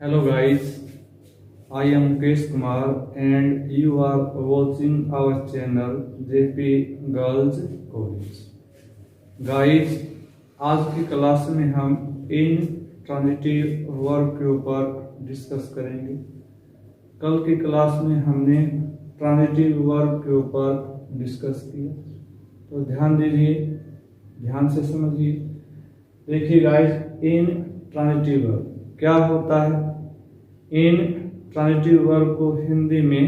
Hello guys, I am Mukesh Kumar and you are watching our channel JP Girls College. Guys, आज की class में हम इन transitive verb के ऊपर discuss करेंगे। कल की क्लास में हमने ट्रांजिटिव वर्ब के ऊपर डिस्कस किया, तो ध्यान दीजिए, ध्यान से समझिए। देखिए गाइस, इन ट्रांजिटिव वर्ब क्या होता है? इन ट्रांजिटिव वर्ब को हिंदी में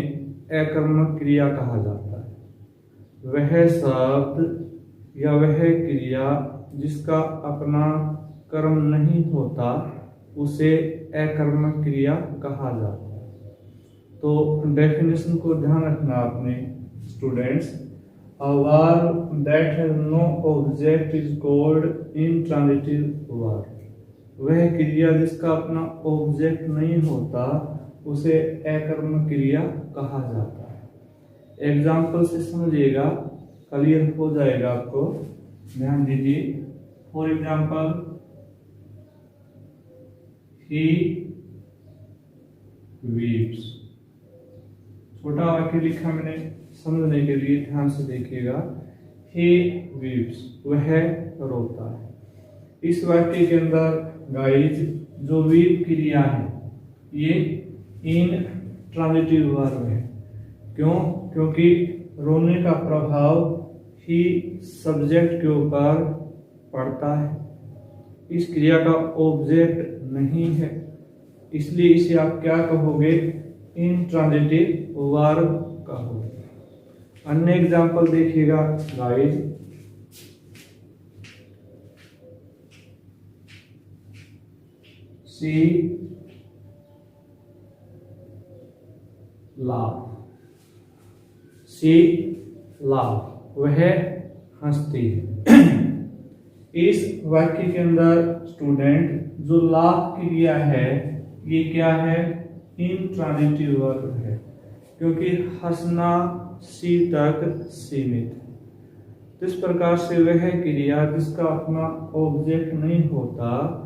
अकर्मक क्रिया कहा जाता है। वह शब्द या वह क्रिया जिसका अपना कर्म नहीं होता उसे अकर्मक क्रिया कहा जाता है। तो डेफिनेशन को ध्यान रखना आपने students. A verb that has no object is called intransitive verb. वह क्रिया जिसका अपना ऑब्जेक्ट नहीं होता उसे अकर्मक क्रिया कहा जाता है। एग्जाम्पल से समझिएगा, क्लियर हो जाएगा आपको। ध्यान दीजिए। For example, he weeps. छोटा वाक्य लिखा मैंने, समझने के लिए ध्यान से देखिएगा। ही वीप्स, वह रोता है। इस वाक्य के अंदर गाइज जो वीप क्रिया है ये इन ट्रांजिटिव वर्ब है। क्यों? क्योंकि रोने का प्रभाव ही सब्जेक्ट के ऊपर पड़ता है। इस क्रिया का ऑब्जेक्ट नहीं है, इसलिए इसे आप क्या कहोगे? इन ट्रांजिटिव वर्ब कहोगे। अन्य एग्जाम्पल देखिएगा guys. She laugh. She laugh. वह हंसती है। इस वाक्य के अंदर स्टूडेंट जो लाफ क्रिया है ये क्या है? इंट्रांजिटिव वर्ब है, क्योंकि हंसना सी तक सीमित है। तो इस प्रकार से वह क्रिया जिसका अपना ऑब्जेक्ट नहीं होता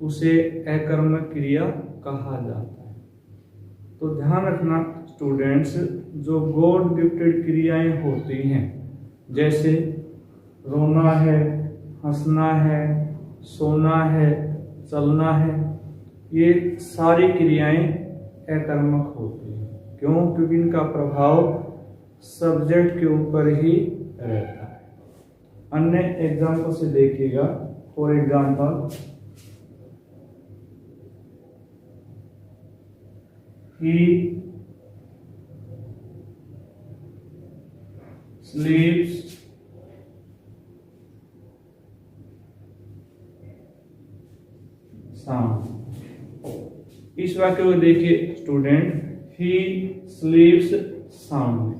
उसे अकर्मक क्रिया कहा जाता है। तो ध्यान रखना स्टूडेंट्स, जो गॉड गिफ्टेड क्रियाएं होती हैं जैसे रोना है, हंसना है, सोना है, चलना है, ये सारी क्रियाएं अकर्मक होती हैं। क्यों? क्योंकि इनका प्रभाव सब्जेक्ट के ऊपर ही रहता है। अन्य एग्जाम्पल से देखिएगा। For example, he sleeps sound. इस वाक्य को देखिए स्टूडेंट। he sleeps sound,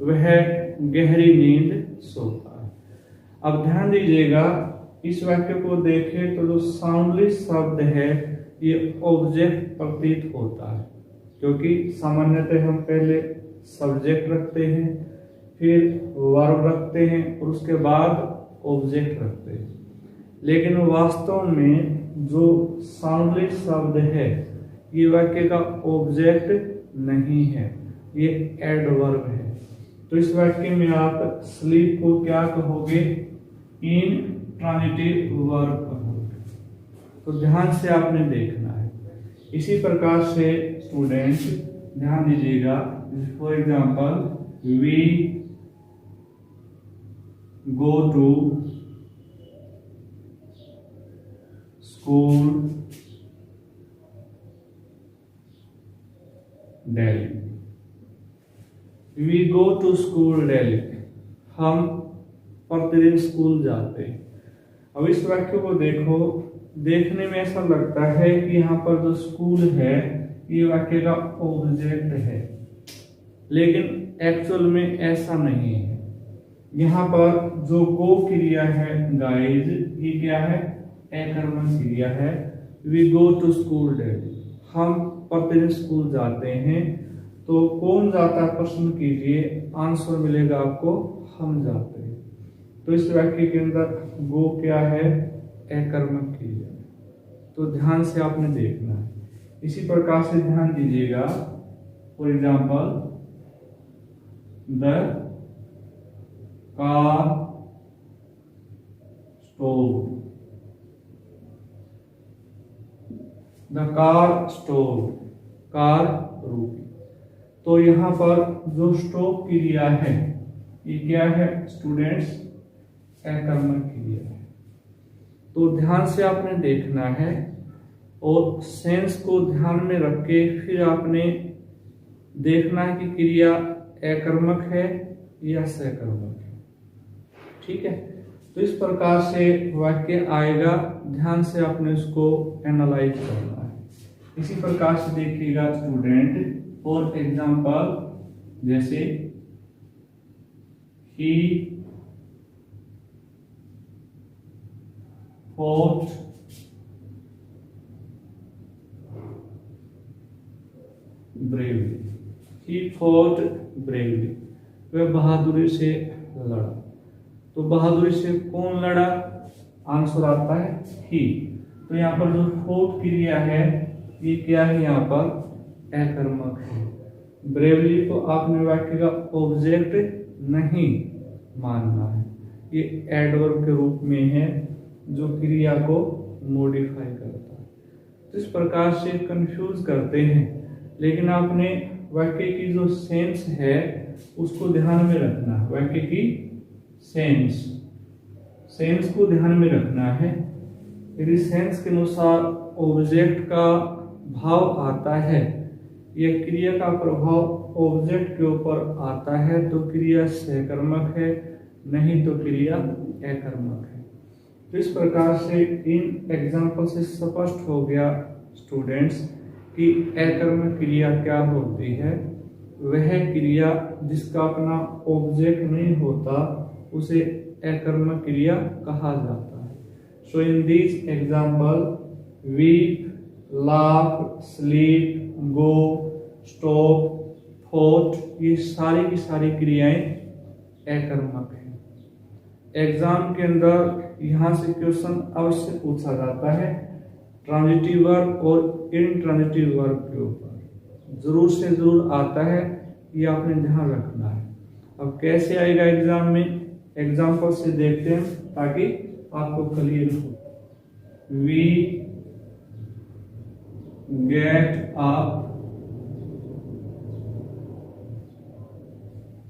वह गहरी नींद सोता है। अब ध्यान दीजिएगा, इस वाक्य को देखें तो जो साउंडली शब्द है ये ऑब्जेक्ट प्रतीत होता है, क्योंकि सामान्यतः हम पहले सब्जेक्ट रखते हैं, फिर वर्ब रखते हैं और उसके बाद ऑब्जेक्ट रखते हैं। लेकिन वास्तव में जो साउंडली शब्द है ये वाक्य का ऑब्जेक्ट नहीं है, ये एडवर्ब है। तो इस वाक्य में आप स्लीप को क्या कहोगे? इन ट्रांजिटिव वर्ब कहोगे। तो ध्यान से आपने देखना है। इसी प्रकार से स्टूडेंट्स ध्यान दीजिएगा। For example, we go to school daily. We go to school daily, हम प्रतिदिन स्कूल जाते हैं। अब इस वाक्य को देखो, देखने में ऐसा लगता है कि यहाँ पर जो स्कूल है ये वाक्य का ऑब्जेक्ट है, लेकिन एक्चुअल में ऐसा नहीं है। यहाँ पर जो गो क्रिया है गाइज ये क्या है? अकर्मक क्रिया है। We go to school daily, हम प्रतिदिन स्कूल जाते हैं। तो कौन जाता है? प्रश्न कीजिए, आंसर मिलेगा आपको, हम जाते हैं। तो इस वाक्य के अंदर गो क्या है? अकर्मक क्रिया। तो ध्यान से आपने देखना है। इसी प्रकार से ध्यान दीजिएगा, for example the car stove, the car stove, car रुकी। तो यहाँ पर जो स्टोव क्रिया है ये क्या है स्टूडेंट्स, अकर्मक क्रिया है। तो ध्यान से आपने देखना है और सेंस को ध्यान में रख के फिर आपने देखना है कि क्रिया अकर्मक है या सकर्मक है। ठीक है, तो इस प्रकार से वाक्य आएगा, ध्यान से आपने उसको एनालाइज करना है। इसी प्रकार से देखिएगा स्टूडेंट, फॉर एग्जाम्पल जैसे ही fought bravely, he fought bravely, वह बहादुरी से लड़ा। तो बहादुरी से कौन लड़ा, आंसर आता है ही। तो यहाँ पर जो fought क्रिया है ये क्या है, यहाँ पर अकर्मक है। ब्रेवली को आपने वाक्य का ऑब्जेक्ट नहीं मानना है, ये एडवर्ब के रूप में है जो क्रिया को मॉडिफाई करता है। तो इस प्रकार से कंफ्यूज करते हैं, लेकिन आपने वाक्य की जो सेंस है उसको ध्यान में रखना है। वाक्य की सेंस को ध्यान में रखना है। यदि सेंस के अनुसार ऑब्जेक्ट का भाव आता है या क्रिया का प्रभाव ऑब्जेक्ट के ऊपर आता है तो क्रिया सकर्मक है, नहीं तो क्रिया अकर्मक है। तो इस प्रकार से इन एग्जाम्पल से स्पष्ट हो गया स्टूडेंट्स कि अकर्मक क्रिया क्या होती है। वह क्रिया जिसका अपना ऑब्जेक्ट नहीं होता उसे अकर्मक क्रिया कहा जाता है। So in this example weep, laugh, sleep, go, stop, thought, ये सारी की सारी क्रियाएं अकर्मक हैं। एग्जाम के अंदर यहाँ से क्वेश्चन अवश्य पूछा जाता है ट्रांजिटिव वर्ब और इनट्रांजिटिव वर्ब के ऊपर, जरूर से जरूर आता है, ये आपने ध्यान रखना है। अब कैसे आएगा एग्जाम में, एग्जाम्पल से देखते हैं ताकि आपको क्लियर हो। We get up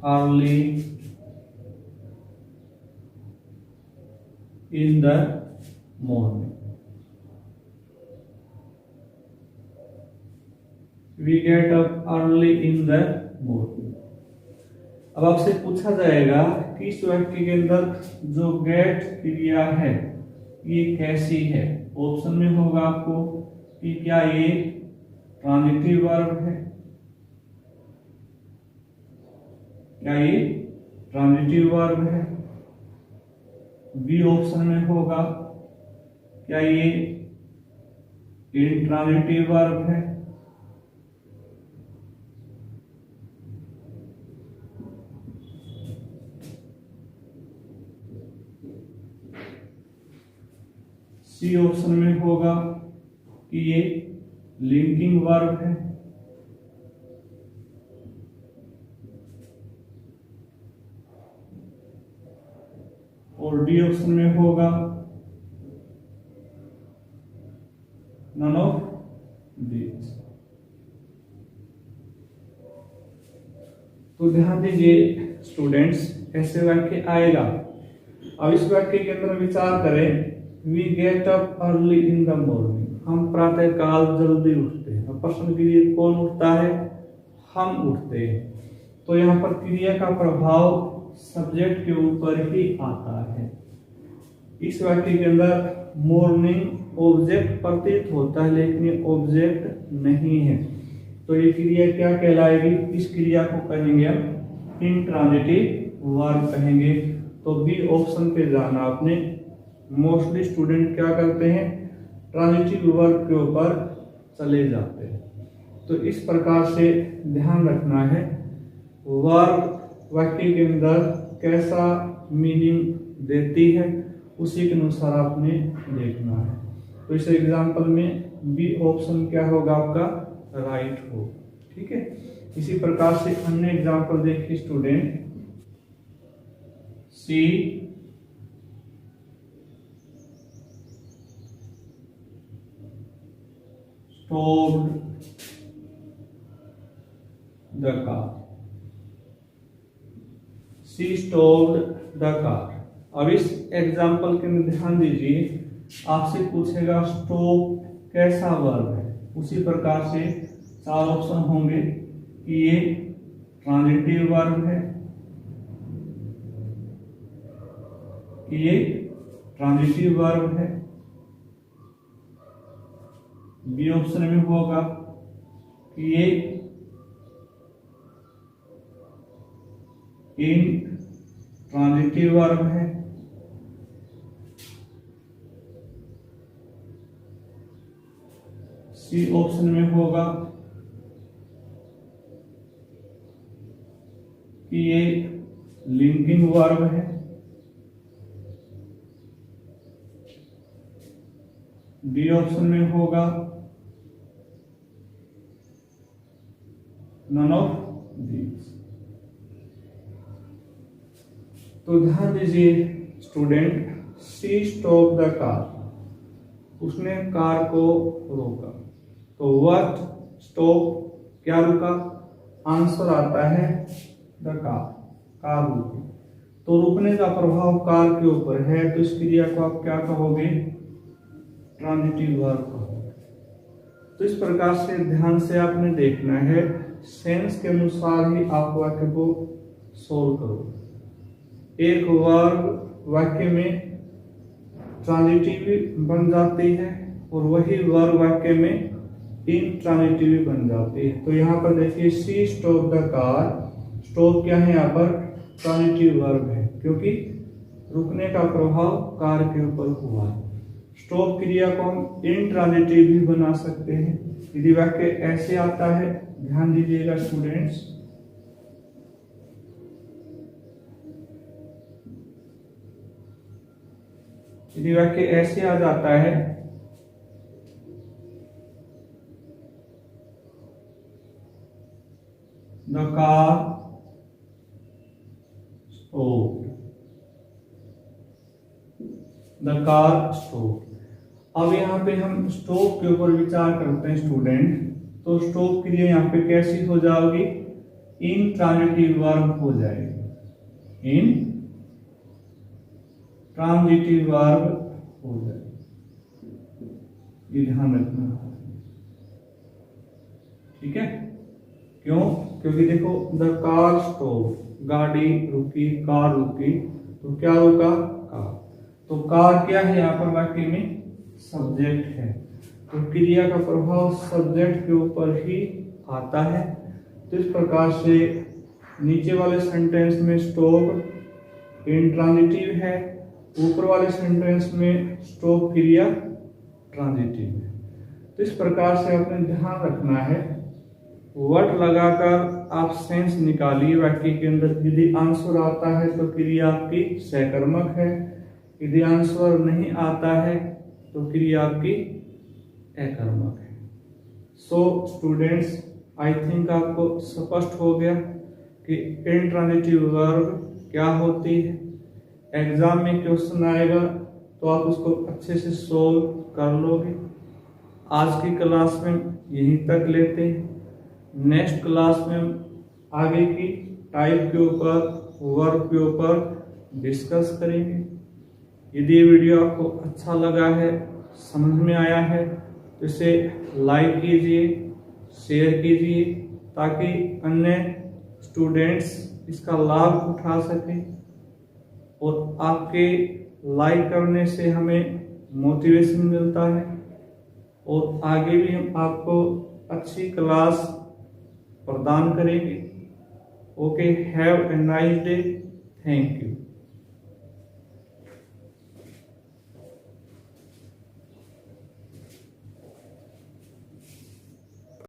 early in the morning. We get up early in the morning. अब आपसे पूछा जाएगा कि इस वाक्य के अंदर जो गेट क्रिया है ये कैसी है। ऑप्शन में होगा आपको कि क्या ये ट्रांजिटिव वर्ब है, क्या ये ट्रांजिटिव वर्ब है। बी ऑप्शन में होगा क्या ये इंट्रांजिटिव वर्ब है। सी ऑप्शन में होगा कि ये लिंकिंग वर्ब है। और डी ऑप्शन में होगा नन ऑफ दीज। तो ध्यान दीजिए स्टूडेंट्स, ऐसे वाक्य आएगा। अब इस वाक्य के अंदर विचार करें, we get up early in the morning, हम प्रातः काल जल्दी उठते हैं। अब प्रश्न कीजिए कौन उठता है, हम उठते हैं। तो यहाँ पर क्रिया का प्रभाव सब्जेक्ट के ऊपर ही आता है। इस वाक्य के अंदर मॉर्निंग ऑब्जेक्ट प्रतीत होता है लेकिन ये ऑब्जेक्ट नहीं है, तो ये क्रिया क्या कहलाएगी, इस क्रिया को कहेंगे हम इंट्रांजिटिव वर्ब कहेंगे। तो बी ऑप्शन पे जाना आपने। मोस्टली स्टूडेंट क्या करते हैं, ट्रांजिटिव वर्ब के ऊपर चले जाते हैं। तो इस प्रकार से ध्यान रखना है, वर्ब वाक्य के अंदर कैसा मीनिंग देती है उसी के अनुसार आपने देखना है। तो इस एग्जाम्पल में बी ऑप्शन क्या होगा आपका राइट हो। ठीक है, इसी प्रकार से अन्य एग्जांपल देखिए student, she stowed the car, she stowed the car. अब इस एग्जाम्पल के अंदर ध्यान दीजिए, आपसे पूछेगा स्टोव कैसा वर्ब है, उसी प्रकार से 4 ऑप्शन होंगे कि ये ट्रांजिटिव वर्ब है, कि ये ट्रांजिटिव वर्ब है, बी ऑप्शन में होगा कि ये इंट्रांजिटिव वर्ब है, सी ऑप्शन में होगा कि ये लिंकिंग वर्ब है, डी ऑप्शन में होगा नन ऑफ दीज। तो ध्यान दीजिए student, she stop the car, उसने कार को रोका, तो व्हाट स्टॉप क्या रुका, आंसर आता है द कार, कार रुकी। तो रुकने का प्रभाव कार के ऊपर है, तो इस क्रिया को आप क्या कहोगे, ट्रांजिटिव वर्ब कहोगे। तो इस प्रकार से ध्यान से आपने देखना है, सेंस के अनुसार ही आप वाक्य को सोल्व करो। एक वर्ब वाक्य में ट्रांजिटिव बन जाती है और वही वर्ब वाक्य में इंट्रांजिटिव बन जाती है। तो यहाँ पर देखिए, सी स्टॉप द कार, स्टॉप क्या है यहाँ पर, ट्रांजिटिव वर्ब है, क्योंकि रुकने का प्रभाव कार के ऊपर हुआ है। स्टॉप क्रिया को हम इंट्रांजिटिव भी बना सकते हैं। यदि वाक्य ऐसे आता है, ध्यान दीजिएगा स्टूडेंट्स, यदि वाक्य ऐसे आ जाता है, the car stopped, the car stopped. अब यहाँ पे हम स्टॉप के ऊपर विचार करते हैं स्टूडेंट, तो स्टॉप क्रिया यहाँ पे कैसी हो जाएगी, इंट्रांजिटिव वर्ब हो जाएगी, इन ट्रांजिटिव वर्ब हो जाएगी, ये ध्यान रखना। ठीक है, क्यों, क्योंकि देखो द कार स्टॉप, गाड़ी रुकी, कार रुकी, तो क्या रुका, कार। तो कार क्या है यहाँ पर वाक्य में, सब्जेक्ट है, तो क्रिया का प्रभाव सब्जेक्ट के ऊपर ही आता है। तो इस प्रकार से नीचे वाले सेंटेंस में स्टॉप इंट्रांजिटिव है, ऊपर वाले सेंटेंस में स्टॉप क्रिया ट्रांजिटिव है। तो इस प्रकार से आपने ध्यान रखना है, व्हाट लगाकर आप सेंस निकालिए वाक्य के अंदर। यदि आंसर आता है तो क्रिया आपकी सहकर्मक है, यदि आंसर नहीं आता है तो क्रिया आपकी अकर्मक है। सो स्टूडेंट्स, आई थिंक आपको स्पष्ट हो गया कि इंट्रांजिटिव वर्ब क्या होती है। एग्जाम में क्वेश्चन आएगा तो आप उसको अच्छे से सोल्व कर लोगे। आज की क्लास में यहीं तक लेते हैं, नेक्स्ट क्लास में आगे की टाइप के ऊपर, वर्ब के ऊपर डिस्कस करेंगे। यदि ये वीडियो आपको अच्छा लगा है, समझ में आया है, तो इसे लाइक कीजिए, शेयर कीजिए, ताकि अन्य स्टूडेंट्स इसका लाभ उठा सकें। और आपके लाइक करने से हमें मोटिवेशन मिलता है और आगे भी हम आपको अच्छी क्लास प्रदान करेंगे। Okay, have a nice day, thank you.